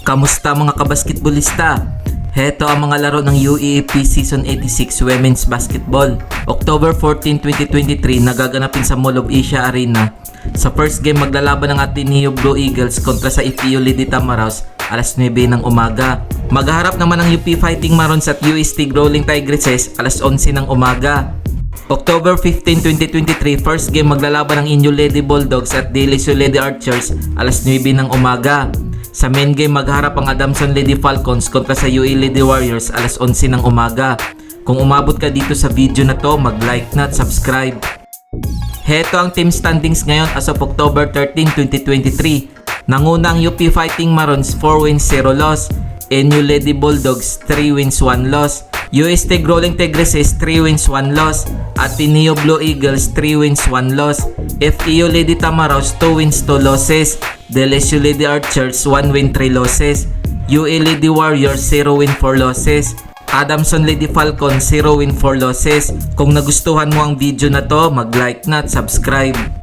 Kamusta mga kabasketballista? Heto ang mga laro ng UAAP Season 86 Women's Basketball. October 14, 2023 nagaganapin sa Mall of Asia Arena. Sa first game maglalaban ng Ateneo Blue Eagles kontra sa FEU Lady Tamaraws alas 9 ng umaga. Maghaharap naman ang UP Fighting Marons at UST Growling Tigresses alas 11 ng umaga. October 15, 2023 first game maglalaban ng Inyo Lady Bulldogs at Delisio Lady Archers alas 9 ng umaga. Sa main game magharap ang Adamson Lady Falcons kontra sa UA Lady Warriors alas 11 ng umaga. Kung umabot ka dito sa video na to, mag-like na at subscribe. Heto ang team standings ngayon as of October 13, 2023. Nanguna ang UP Fighting Marons 4 wins 0 loss, NU Lady Bulldogs 3 wins 1 loss, UST Growling Tigresses 3 wins 1 loss, Ateneo Blue Eagles 3 wins 1 loss, FEU Lady Tamaraws 2 wins 2 losses, Delisio Lady Archers 1 win 3 losses, UA Lady Warriors 0 win 4 losses, Adamson Lady Falcons 0 win 4 losses. Kung nagustuhan mo ang video na to, mag-like na at subscribe.